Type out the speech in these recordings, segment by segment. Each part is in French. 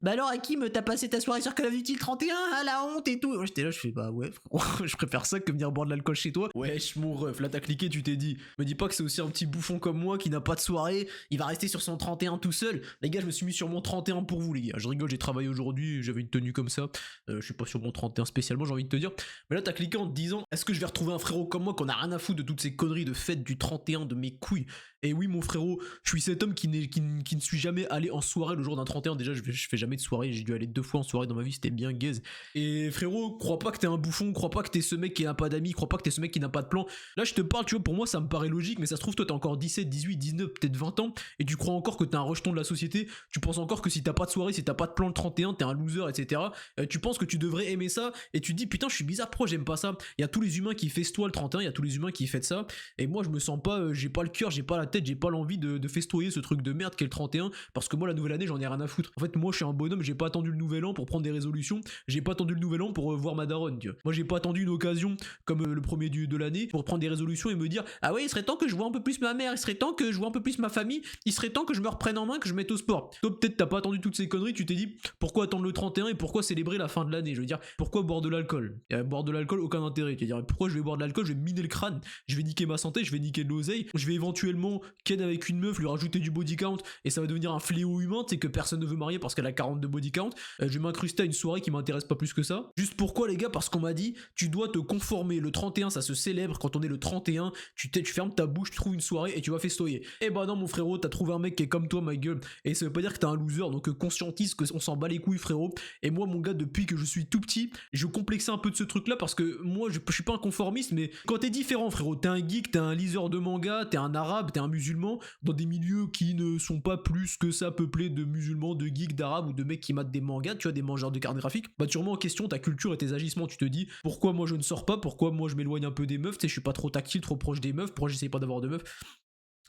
Bah alors Hakim, t'as passé ta soirée sur Call of Duty le 31, ah la honte et tout. Moi, j'étais là, je fais bah ouais, frérot, je préfère ça que venir boire de l'alcool chez toi. Wesh mon ref, là t'as cliqué, tu t'es dit. Me dis pas que c'est aussi un petit bouffon comme moi qui n'a pas de soirée, il va rester sur son 31 tout seul. Les gars, je me suis mis sur mon 31 pour vous les gars. Je rigole, j'ai travaillé aujourd'hui, j'avais une tenue comme ça. Je suis pas sur mon 31 spécialement, j'ai envie de te dire. Mais là t'as cliqué en te disant, est-ce que je vais retrouver un frérot comme moi qu'on a rien à foutre de toutes ces conneries de fête du 31 de mes couilles. Et oui mon frérot, je suis cet homme qui ne suis jamais allé en soirée le jour d'un 31. Déjà je fais jamais de soirée, j'ai dû aller 2 fois en soirée dans ma vie, c'était bien gaze. Et frérot, crois pas que t'es un bouffon, crois pas que t'es ce mec qui n'a pas d'amis, crois pas que t'es ce mec qui n'a pas de plan. Là je te parle, tu vois, pour moi ça me paraît logique, mais ça se trouve toi t'as encore 17, 18, 19, peut-être 20 ans, et tu crois encore que t'es un rejeton de la société, tu penses encore que si t'as pas de soirée, si t'as pas de plan le 31, t'es un loser, etc. Tu penses que tu devrais aimer ça, et tu te dis putain je suis bizarre, pourquoi j'aime pas ça. Il y a tous les humains qui festoient le 31, il y a tous les humains qui fêtent ça, et moi je me sens pas, j'ai pas le cœur, j'ai pas la tête, j'ai pas l'envie de festoyer ce truc de merde qu'est le 31, parce que moi la nouvelle année j'en ai rien à foutre. En fait moi je suis un bonhomme, j'ai pas attendu le nouvel an pour prendre des résolutions, j'ai pas attendu le nouvel an pour voir ma daronne, tu vois. Moi j'ai pas attendu une occasion comme le premier de l'année pour prendre des résolutions et me dire ah ouais il serait temps que je vois un peu plus ma mère, il serait temps que je vois un peu plus ma famille, il serait temps que je me reprenne en main, que je mette au sport. Toi peut-être t'as pas attendu toutes ces conneries, tu t'es dit pourquoi attendre le 31 et pourquoi célébrer la fin de l'année, je veux dire pourquoi boire de l'alcool. Boire de l'alcool aucun intérêt, tu veux dire pourquoi je vais boire de l'alcool, je vais miner le crâne, je vais niquer ma santé, je vais niquer de l'oseille, je vais éventuellement ken avec une meuf, lui rajouter du body count et ça va devenir un fléau humain, tu sais que personne ne veut marier parce qu'elle a 42 body count. Je vais m'incruster à une soirée qui m'intéresse pas plus que ça. Juste pourquoi les gars, parce qu'on m'a dit tu dois te conformer, le 31 ça se célèbre, quand on est le 31 tu fermes ta bouche, tu trouves une soirée et tu vas festoyer. Et bah non mon frérot, t'as trouvé un mec qui est comme toi ma gueule, et ça veut pas dire que t'es un loser, donc conscientise que on s'en bat les couilles frérot. Et moi mon gars, depuis que je suis tout petit, je complexais un peu de ce truc là parce que moi je suis pas un conformiste, mais quand t'es différent frérot, t'es un geek, t'es un liseur de manga, t'es un arabe, t'es un musulman, dans des milieux qui ne sont pas plus que ça peuplés de musulmans, de geeks, d'arabes ou de mecs qui matent des mangas, tu vois, des mangeurs de cartes graphiques, bah tu remets en question ta culture et tes agissements, tu te dis pourquoi moi je ne sors pas, pourquoi moi je m'éloigne un peu des meufs, tu sais, je suis pas trop tactile, trop proche des meufs, pourquoi j'essaye pas d'avoir de meufs.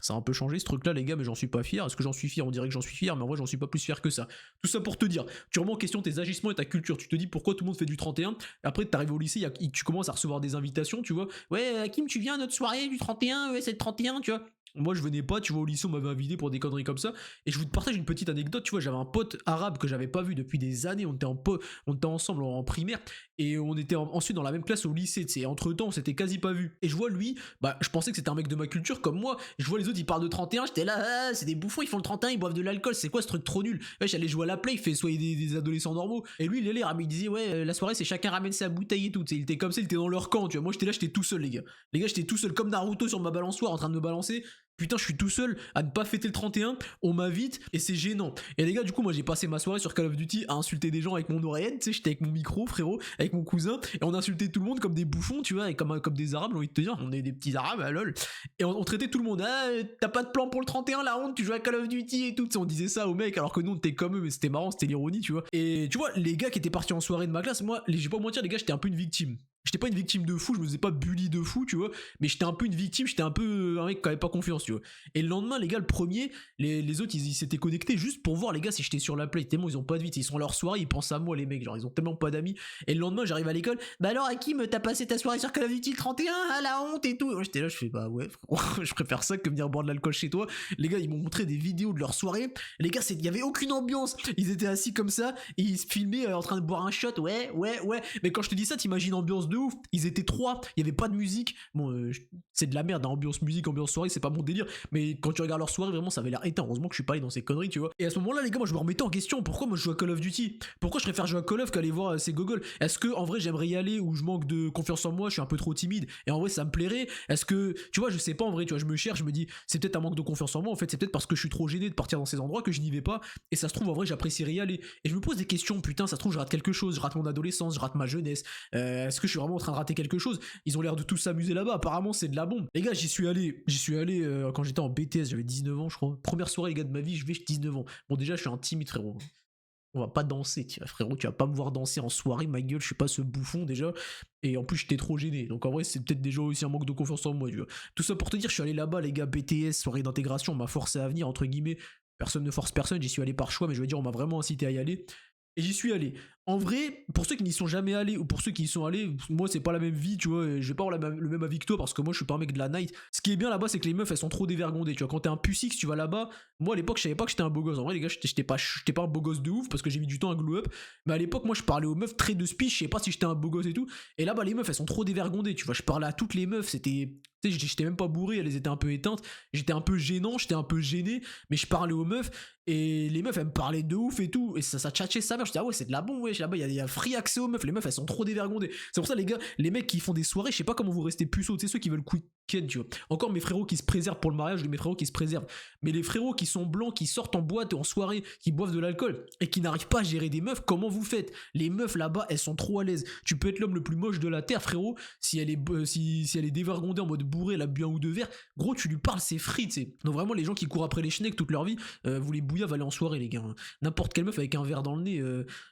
Ça a un peu changé ce truc là les gars, mais j'en suis pas fier. Est-ce que j'en suis fier? On dirait que j'en suis fier, mais en vrai j'en suis pas plus fier que ça. Tout ça pour te dire, tu remets en question tes agissements et ta culture, tu te dis pourquoi tout le monde fait du 31, après t'arrives au lycée, tu commences à recevoir des invitations, tu vois, ouais Hakim tu viens à notre soirée du 31, ouais c'est le 31, tu vois. Moi je venais pas, tu vois, au lycée on m'avait invité pour des conneries comme ça, et je vous partage une petite anecdote, tu vois, j'avais un pote arabe que j'avais pas vu depuis des années, on était ensemble en primaire, et on était ensuite dans la même classe au lycée, tu sais, entre temps on s'était quasi pas vu, et je vois lui, bah je pensais que c'était un mec de ma culture comme moi, je vois les autres ils parlent de 31, j'étais là, ah, c'est des bouffons, ils font le 31, ils boivent de l'alcool, c'est quoi ce truc trop nul, ouais, j'allais jouer à la play, il fait soyez des adolescents normaux, et lui il allait, il disait ouais la soirée c'est chacun ramène sa bouteille et tout, tu sais, il était comme ça, il était dans leur camp, tu vois, moi j'étais là, j'étais tout seul les gars j'étais tout seul comme Naruto sur ma balançoire en train de me balancer. Putain, je suis tout seul à ne pas fêter le 31, on m'invite et c'est gênant. Et les gars, du coup, moi j'ai passé ma soirée sur Call of Duty à insulter des gens avec mon oreillette, tu sais, j'étais avec mon micro, frérot, avec mon cousin, et on insultait tout le monde comme des bouffons, tu vois, et comme des arabes, j'ai envie de te dire, on est des petits arabes, ah, lol. Et on traitait tout le monde, ah, t'as pas de plan pour le 31, la honte, tu joues à Call of Duty et tout, on disait ça aux mecs, alors que nous on était comme eux, mais c'était marrant, c'était l'ironie, tu vois. Et tu vois, les gars qui étaient partis en soirée de ma classe, moi, j'ai pas mentir, les gars, j'étais un peu une victime. J'étais pas une victime de fou, je me faisais pas bully de fou, tu vois, mais j'étais un peu une victime, j'étais un peu un mec qui avait pas confiance, tu vois. Et le lendemain, les gars, le premier, les autres, ils s'étaient connectés juste pour voir, les gars, si j'étais sur la play, tellement ils ont pas de vie, ils sont à leur soirée, ils pensent à moi, les mecs, genre, ils ont tellement pas d'amis. Et le lendemain, j'arrive à l'école, bah alors, Hakim, t'as passé ta soirée sur Call of Duty le 31, ah la honte et tout. Moi, j'étais là, je fais, bah ouais, frérot, je préfère ça que venir boire de l'alcool chez toi. Les gars, ils m'ont montré des vidéos de leur soirée. Les gars, il y avait aucune ambiance, ils étaient assis comme ça, et ils se filmaient en train de boire un shot, ouais. Mais quand je te dis ça, t'imagines ambiance de ouf, ils étaient 3, il y avait pas de musique. Bon, c'est de la merde, hein, ambiance musique, ambiance soirée, c'est pas mon délire, mais quand tu regardes leur soirée, vraiment, ça avait l'air éteint. Heureusement que je suis pas allé dans ces conneries, tu vois. Et à ce moment-là, les gars, moi, je me remettais en question. Pourquoi moi je joue à Call of Duty? Pourquoi je préfère jouer à Call of qu'aller voir ces gogoles? Est-ce que en vrai j'aimerais y aller ou je manque de confiance en moi, je suis un peu trop timide et en vrai ça me plairait? Est-ce que, tu vois, je sais pas en vrai, tu vois, je me cherche, je me dis, c'est peut-être un manque de confiance en moi, en fait, c'est peut-être parce que je suis trop gêné de partir dans ces endroits que je n'y vais pas, et ça se trouve en vrai j'apprécierais y aller. Et je me pose des questions, putain, ça se trouve je rate quelque chose, je rate mon adolescence, je rate ma jeunesse. Est-ce que je suis vraiment en train de rater quelque chose? Ils ont l'air de tous s'amuser là-bas, apparemment c'est de la bombe. Les gars, j'y suis allé quand j'étais en BTS, j'avais 19 ans je crois. Première soirée les gars de ma vie, je vais 19 ans. Bon déjà je suis un timide frérot. On va pas danser, frérot, tu vas pas me voir danser en soirée, ma gueule, je suis pas ce bouffon déjà. Et en plus j'étais trop gêné. Donc en vrai c'est peut-être déjà aussi un manque de confiance en moi, tu vois. Tout ça pour te dire, je suis allé là-bas les gars, BTS, soirée d'intégration, on m'a forcé à venir entre guillemets. Personne ne force personne, j'y suis allé par choix, mais je veux dire on m'a vraiment incité à y aller. Et j'y suis allé. En vrai, pour ceux qui n'y sont jamais allés ou pour ceux qui y sont allés, moi c'est pas la même vie, tu vois, et je vais pas avoir le même avis que toi parce que moi je suis pas un mec de la night. Ce qui est bien là-bas, c'est que les meufs elles sont trop dévergondées, tu vois. Quand t'es un pucix, tu vas là-bas. Moi à l'époque, je savais pas que j'étais un beau gosse. En vrai, les gars, j'étais pas un beau gosse de ouf parce que j'ai mis du temps à glow up. Mais à l'époque, moi je parlais aux meufs très de speech, je sais pas si j'étais un beau gosse et tout. Et là-bas, les meufs elles sont trop dévergondées, tu vois. Je parlais à toutes les meufs, c'était. Tu sais, j'étais même pas bourré, elles étaient un peu éteintes. J'étais un peu gênant, j'étais un peu gêné, mais je parlais aux meufs. Et les meufs elles me parlaient de ouf et tout, et ça tchatchait sa mère. Je dis ah ouais, c'est de la bombe, ouais, là-bas il y a free accès aux meufs, les meufs elles sont trop dévergondées. C'est pour ça les gars, les mecs qui font des soirées, je sais pas comment vous restez puceaux, tu sais, ceux qui veulent week-end, tu vois. Encore mes frérots qui se préservent pour le mariage, mes frérots qui se préservent. Mais les frérots qui sont blancs, qui sortent en boîte et en soirée, qui boivent de l'alcool et qui n'arrivent pas à gérer des meufs, comment vous faites? Les meufs là-bas elles sont trop à l'aise. Tu peux être l'homme le plus moche de la terre, frérot, si elle est dévergondée en mode bourré, elle a bu un ou deux verres, gros tu lui parles, c'est free, tu sais. Donc vraiment les gens qui courent après les schnecks toute leur vie, vous les bouillaves aller en soirée les gars. N'importe quelle meuf avec un verre dans le nez,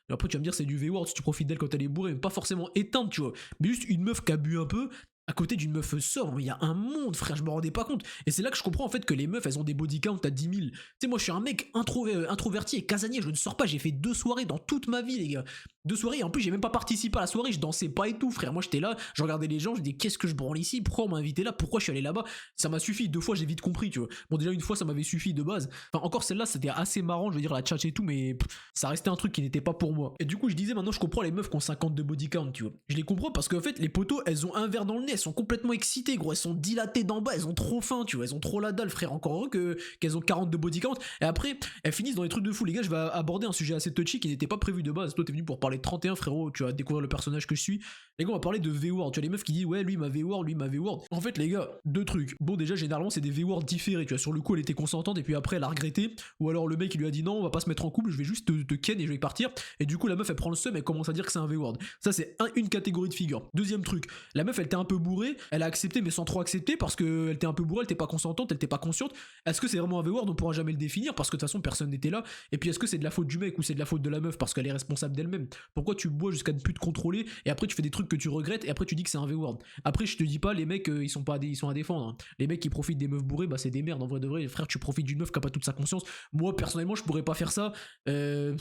après tu vas me dire c'est du V-word si tu profites d'elle quand elle est bourrée, mais pas forcément éteinte, tu vois, mais juste une meuf qui a bu un peu à côté d'une meuf sobre, il y a un monde, frère, je me rendais pas compte. Et c'est là que je comprends en fait que les meufs, elles ont des body count à 10 000. Tu sais, moi je suis un mec introverti et casanier, je ne sors pas, j'ai fait 2 soirées dans toute ma vie, les gars. 2 soirées, et en plus j'ai même pas participé à la soirée, je dansais pas et tout, frère. Moi j'étais là, je regardais les gens, je dis qu'est-ce que je branle ici, pourquoi on m'a invité là, pourquoi je suis allé là-bas. Ça m'a suffi, 2 fois j'ai vite compris, tu vois. Bon, déjà une fois ça m'avait suffi de base. Enfin, encore celle-là c'était assez marrant, je veux dire, la tchatch et tout, mais ça restait un truc qui n'était pas pour moi. Et du coup je disais maintenant je comprends les meufs qui ont 50 de body count, tu vois. Je les comprends parce qu'en fait les potos elles ont un verre dans le nez, elles sont complètement excitées, gros, elles sont dilatées d'en bas, elles ont trop faim, tu vois, elles ont trop la dalle, frère. Encore heureux qu'elles ont 40 de body count. Et après elles finissent dans des trucs de fou. Les gars, je vais aborder un sujet assez touchy qui n'était pas prévu de base. Toi t'es venu pour parler de 31, frérot, tu vas découvrir le personnage que je suis. Les gars, on va parler de V-word. Tu as les meufs qui disent ouais lui m'a V-word, lui m'a V-word. En fait les gars, 2 trucs. Bon, déjà généralement c'est des V-word différés, tu vois. Sur le coup elle était consentante et puis après elle a regretté, ou alors le mec il lui a dit non on va pas se mettre en couple, je vais juste te ken et je vais partir. Et du coup la meuf elle prend le seum et commence à dire que c'est un V-word. Ça c'est une catégorie de figure. Deuxième truc, la meuf elle était un peu bourrée, elle a accepté mais sans trop accepter parce qu'elle était un peu bourrée, elle était pas consentante, elle était pas consciente. Est-ce que c'est vraiment un V-word? On pourra jamais le définir parce que de toute façon personne n'était là. Et puis est-ce que c'est de la faute du mec ou c'est de la faute de la meuf parce qu'elle est responsable d'elle-même? Pourquoi tu bois jusqu'à ne plus te contrôler et après tu fais des trucs que tu regrettes et après tu dis que c'est un V-word? Après je te dis pas les mecs ils sont à défendre, hein. Les mecs qui profitent des meufs bourrées, bah c'est des merdes en vrai de vrai. Frère, tu profites d'une meuf qui a pas toute sa conscience. Moi personnellement je pourrais pas faire ça. Je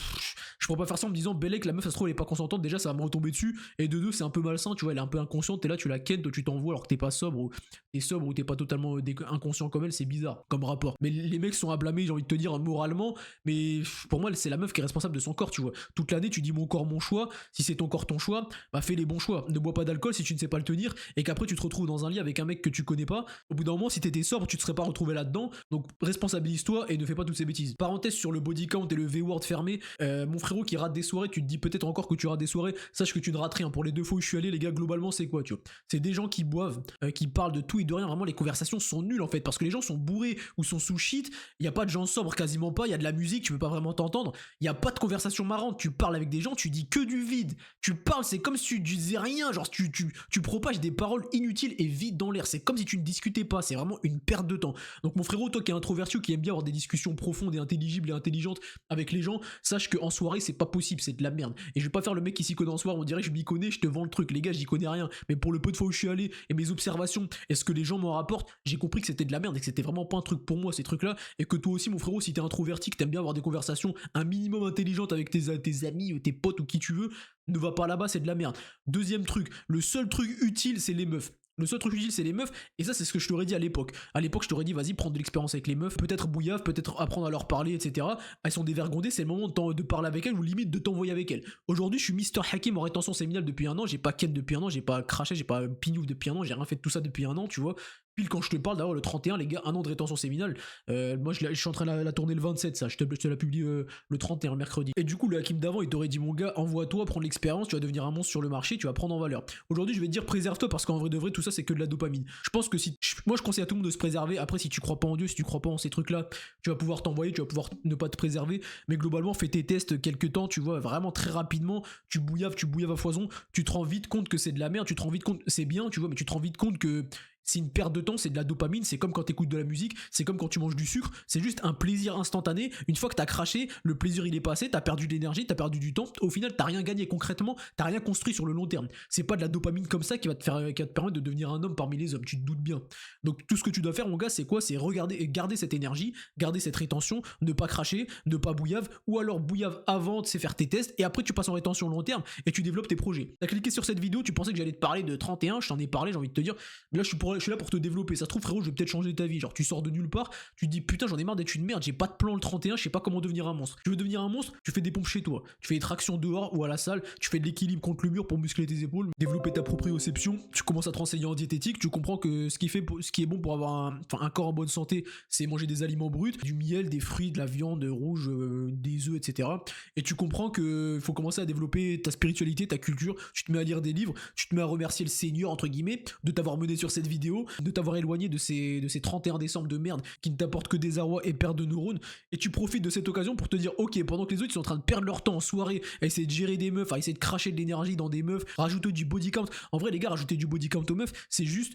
pourrais pas faire ça en me disant Bellec, la meuf ça se trouve elle est pas consentante, déjà ça va me retomber dessus, et de deux c'est un peu malsain, tu vois, elle est un peu inconsciente, t'es là tu la ken, toi tu t'envoies alors que t'es pas sobre ou t'es pas totalement inconscient comme elle, c'est bizarre comme rapport. Mais les mecs sont à blâmer, j'ai envie de te dire moralement, mais pour moi c'est la meuf qui est responsable de son corps, tu vois. Toute l'année tu dis mon corps mon choix, si c'est ton corps ton choix, bah fais les bons choix, ne bois pas d'alcool si tu ne sais pas le tenir et qu'après tu te retrouves dans un lit avec un mec que tu connais pas. Au bout d'un moment si t'étais sobre tu te serais pas retrouvé là-dedans, donc responsabilise-toi et ne fais pas toutes ces bêtises. Parenthèse sur le body count et le V-word fermé, mon frérot qui rate des soirées, tu te dis peut-être encore que tu rates des soirées, sache que tu ne rates rien. Pour les 2 fois où je suis allé les gars, globalement c'est quoi, tu vois, c'est des gens qui boivent, qui parlent de tout et de rien, vraiment les conversations sont nulles en fait parce que les gens sont bourrés ou sont sous shit, il y a pas de gens sobres quasiment pas, il y a de la musique, tu peux pas vraiment t'entendre, il y a pas de conversation marrante, tu parles avec des gens, tu dis que du vide, tu parles, c'est comme si tu disais rien, genre tu propages des paroles inutiles et vides dans l'air, c'est comme si tu ne discutais pas, c'est vraiment une perte de temps. Donc mon frérot, toi qui es introverti ou qui aime bien avoir des discussions profondes et intelligibles et intelligentes avec les gens, sache qu'en soirée c'est pas possible, c'est de la merde. Et je vais pas faire le mec qui s'y connaît en soirée, on dirait que je m'y connais, je te vends le truc, les gars j'y connais rien, mais pour le peu de fois où je suis allé et mes observations et ce que les gens m'en rapportent, j'ai compris que c'était de la merde et que c'était vraiment pas un truc pour moi ces trucs là, et que toi aussi mon frérot, si t'es introverti, que t'aimes bien avoir des conversations un minimum intelligentes avec tes amis, tes potes ou qui tu veux, ne va pas là-bas, c'est de la merde. Deuxième truc, le seul truc utile c'est les meufs. Le seul truc utile c'est les meufs, et ça c'est ce que je t'aurais dit à l'époque. À l'époque je t'aurais dit vas-y prendre de l'expérience avec les meufs, peut-être bouillave, peut-être apprendre à leur parler, etc. Elles sont dévergondées, c'est le moment de parler avec elles ou limite de t'envoyer avec elles. Aujourd'hui je suis Mr Hakim en rétention séminale depuis un an, j'ai pas ken depuis un an, j'ai pas craché, j'ai pas pignouf depuis un an, j'ai rien fait de tout ça depuis un an, tu vois. Pile quand je te parle d'ailleurs le 31 les gars, un an de rétention séminale, moi je suis en train de la tourner le 27 ça, je te la publie le 31 le mercredi. Et du coup le Hakim d'avant il t'aurait dit mon gars envoie-toi, prends l'expérience, tu vas devenir un monstre sur le marché, tu vas prendre en valeur. Aujourd'hui je vais te dire préserve-toi parce qu'en vrai de vrai tout ça c'est que de la dopamine. Je pense que moi je conseille à tout le monde de se préserver, après si tu crois pas en Dieu, si tu crois pas en ces trucs là, tu vas pouvoir t'envoyer, tu vas pouvoir ne pas te préserver, mais globalement fais tes tests quelques temps, tu vois, vraiment très rapidement, tu bouillaves à foison, tu te rends vite compte que c'est de la merde, tu te rends vite compte, c'est bien tu vois, mais tu te rends vite compte que c'est une perte de temps, c'est de la dopamine, c'est comme quand t'écoutes de la musique, c'est comme quand tu manges du sucre, c'est juste un plaisir instantané. Une fois que t'as craché, le plaisir il est passé, t'as perdu de l'énergie, t'as perdu du temps, au final t'as rien gagné concrètement, t'as rien construit sur le long terme. C'est pas de la dopamine comme ça qui va te permettre de devenir un homme parmi les hommes, tu te doutes bien. Donc tout ce que tu dois faire mon gars, c'est quoi? C'est regarder, garder cette énergie, garder cette rétention, ne pas cracher, ne pas bouillave, ou alors bouillave avant, c'est faire tes tests, et après tu passes en rétention long terme, et tu développes tes projets. T'as cliqué sur cette vidéo, tu pensais que j'allais te parler de 31, je t'en ai parlé, j'ai envie de te dire, mais là je suis là pour te développer, ça se trouve frérot, je vais peut-être changer ta vie, genre tu sors de nulle part, tu te dis putain j'en ai marre d'être une merde, j'ai pas de plan le 31, je sais pas comment devenir un monstre. Tu veux devenir un monstre, tu fais des pompes chez toi, tu fais des tractions dehors ou à la salle, tu fais de l'équilibre contre le mur pour muscler tes épaules, développer ta proprioception, tu commences à te renseigner en diététique, tu comprends que ce qui est bon pour avoir un corps en bonne santé, c'est manger des aliments bruts, du miel, des fruits, de la viande rouge, des œufs, etc. Et tu comprends que faut commencer à développer ta spiritualité, ta culture, tu te mets à lire des livres, tu te mets à remercier le Seigneur, entre guillemets, de t'avoir mené sur cette vidéo, de t'avoir éloigné de ces 31 décembre de merde qui ne t'apportent que des arrois et perte de neurones, et tu profites de cette occasion pour te dire, ok, pendant que les autres ils sont en train de perdre leur temps en soirée à essayer de gérer des meufs, à essayer de cracher de l'énergie dans des meufs, rajouter du body count. En vrai les gars, rajouter du body count aux meufs, c'est juste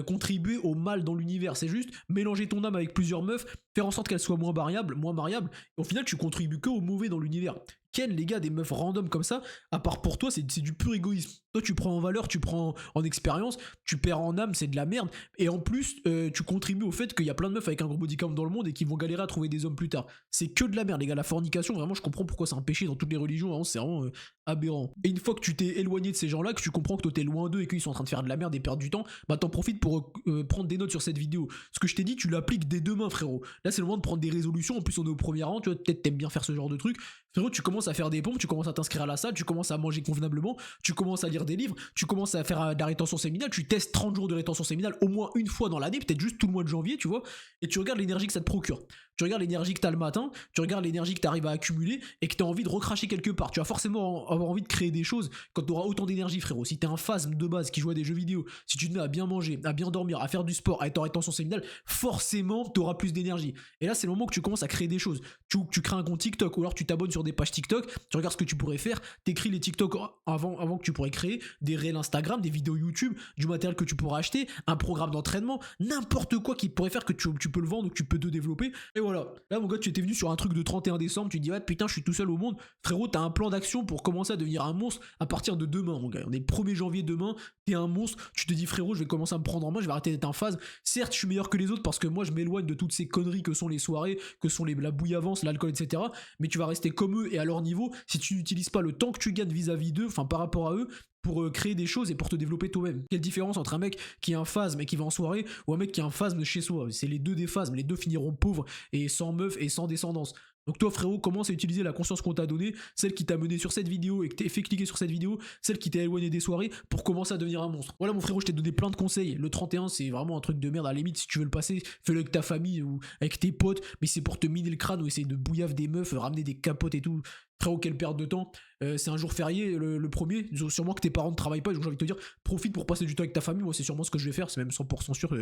contribuer au mal dans l'univers, c'est juste mélanger ton âme avec plusieurs meufs, faire en sorte qu'elles soient moins variables, et au final tu contribues que au mauvais dans l'univers. Ken, les gars, des meufs random comme ça, à part pour toi, c'est du pur égoïsme. Toi, tu prends en valeur, tu prends en expérience, tu perds en âme, c'est de la merde. Et en plus, tu contribues au fait qu'il y a plein de meufs avec un gros body count dans le monde et qui vont galérer à trouver des hommes plus tard. C'est que de la merde, les gars. La fornication, vraiment, je comprends pourquoi c'est un péché dans toutes les religions. Vraiment, c'est vraiment aberrant. Et une fois que tu t'es éloigné de ces gens-là, que tu comprends que toi t'es loin d'eux et qu'ils sont en train de faire de la merde et perdre du temps, bah t'en profites pour prendre des notes sur cette vidéo. Ce que je t'ai dit, tu l'appliques dès demain, frérot. Là, c'est le moment de prendre des résolutions. En plus, on est au premier rang. Tu vois, peut-être t'aimes bien faire ce genre de truc. Frérot, tu commences à faire des pompes, tu commences à t'inscrire à la salle, tu commences à manger convenablement, tu commences à lire des livres, tu commences à faire de la rétention séminale, tu testes 30 jours de rétention séminale au moins une fois dans l'année, peut-être juste tout le mois de janvier, tu vois, et tu regardes l'énergie que ça te procure. Tu regardes l'énergie que t'as le matin, tu regardes l'énergie que t'arrives à accumuler et que t'as envie de recracher quelque part. Tu vas forcément avoir envie de créer des choses quand t'auras autant d'énergie, frérot. Si t'es un phasme de base qui joue à des jeux vidéo, si tu te mets à bien manger, à bien dormir, à faire du sport, à être en rétention séminale, forcément t'auras plus d'énergie. Et là, c'est le moment que tu commences à créer des choses. Tu crées un compte TikTok ou alors tu t'abonnes sur des pages TikTok, tu regardes ce que tu pourrais faire, t'écris les TikTok avant que tu pourrais créer, des réels Instagram, des vidéos YouTube, du matériel que tu pourras acheter, un programme d'entraînement, n'importe quoi qui pourrait faire que tu peux le vendre ou que tu peux te développer. Et voilà. Là, mon gars, tu étais venu sur un truc de 31 décembre, tu te dis, ouais, putain, je suis tout seul au monde. Frérot, t'as un plan d'action pour commencer à devenir un monstre à partir de demain, mon gars. On est le 1er janvier demain, t'es un monstre, tu te dis, frérot, je vais commencer à me prendre en main, je vais arrêter d'être en phase. Certes, je suis meilleur que les autres parce que moi, je m'éloigne de toutes ces conneries que sont les soirées, que sont la bouillavance, l'alcool, etc. Mais tu vas rester comme eux et à leur niveau si tu n'utilises pas le temps que tu gagnes vis-à-vis d'eux, enfin par rapport à eux, pour créer des choses et pour te développer toi-même. Quelle différence entre un mec qui est un phasme et qui va en soirée ou un mec qui est un phasme chez soi? C'est les deux des phasmes, les deux finiront pauvres et sans meuf et sans descendance. Donc toi frérot, commence à utiliser la conscience qu'on t'a donnée, celle qui t'a mené sur cette vidéo et que t'es fait cliquer sur cette vidéo, celle qui t'a éloigné des soirées pour commencer à devenir un monstre. Voilà mon frérot, je t'ai donné plein de conseils. Le 31 c'est vraiment un truc de merde, à la limite si tu veux le passer, fais-le avec ta famille ou avec tes potes, mais c'est pour te miner le crâne ou essayer de bouillave des meufs, ramener des capotes et tout. Frérot, quelle perte de temps. C'est un jour férié, le premier. Sûrement que tes parents ne travaillent pas, donc j'ai envie de te dire, profite pour passer du temps avec ta famille. Moi, c'est sûrement ce que je vais faire, c'est même 100% sûr.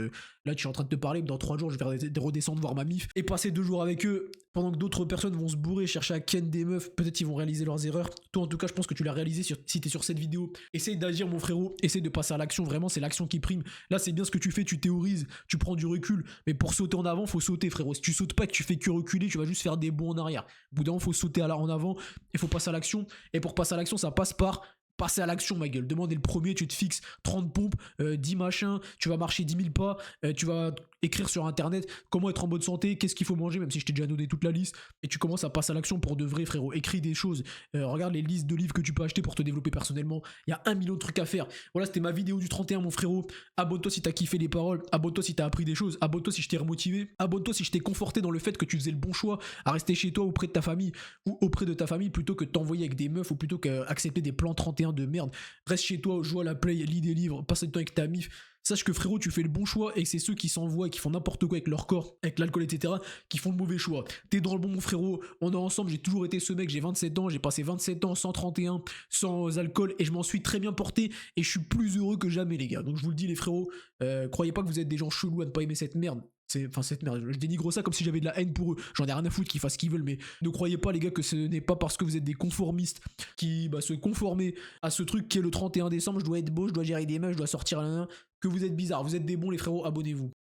Là, tu es en train de te parler, dans 3 jours, je vais redescendre voir ma mif et passer 2 jours avec eux pendant que d'autres personnes vont se bourrer, chercher à ken des meufs. Peut-être ils vont réaliser leurs erreurs. Toi, en tout cas, je pense que tu l'as réalisé si t'es sur cette vidéo. Essaye d'agir, mon frérot. Essaye de passer à l'action. Vraiment, c'est l'action qui prime. Là, c'est bien ce que tu fais. Tu théorises, tu prends du recul. Mais pour sauter en avant, faut sauter, frérot. Si tu sautes pas et que tu fais que reculer, tu vas juste faire des bonds en arrière. Au bout d'un moment, faut sauter en avant. Il faut passer à l'action. Et pour passer à l'action, ça passe par passer à l'action, ma gueule. Demandez le premier, tu te fixes 30 pompes, 10 machins, tu vas marcher 10 000 pas, tu vas écrire sur internet comment être en bonne santé, qu'est-ce qu'il faut manger, même si je t'ai déjà donné toute la liste, et tu commences à passer à l'action pour de vrai, frérot. Écris des choses, regarde les listes de livres que tu peux acheter pour te développer personnellement. Il y a 1 million de trucs à faire. Voilà, c'était ma vidéo du 31, mon frérot. Abonne-toi si t'as kiffé les paroles, abonne-toi si t'as appris des choses, abonne-toi si je t'ai remotivé, abonne-toi si je t'ai conforté dans le fait que tu faisais le bon choix à rester chez toi auprès de ta famille, ou auprès de ta famille plutôt que de t'envoyer avec des meufs, ou plutôt qu'accepter des plans 31 de merde. Reste chez toi, joue à la play, lis des livres, passe du temps avec ta mif. Sache que frérot, tu fais le bon choix et c'est ceux qui s'envoient et qui font n'importe quoi avec leur corps, avec l'alcool, etc., qui font le mauvais choix. T'es dans le bon, mon frérot, on est ensemble, j'ai toujours été ce mec, j'ai 27 ans, j'ai passé 27 ans sans 31, sans alcool et je m'en suis très bien porté et je suis plus heureux que jamais, les gars. Donc je vous le dis, les frérots, croyez pas que vous êtes des gens chelous à ne pas aimer cette merde. Enfin, cette merde, je dénigre ça comme si j'avais de la haine pour eux. J'en ai rien à foutre qu'ils fassent ce qu'ils veulent, mais ne croyez pas, les gars, que ce n'est pas parce que vous êtes des conformistes qui se conformer à ce truc qui est le 31 décembre, je dois être beau, je dois gérer des meufs, je dois sortir, que vous êtes bizarres. Vous êtes des bons, les frérots, abonnez-vous.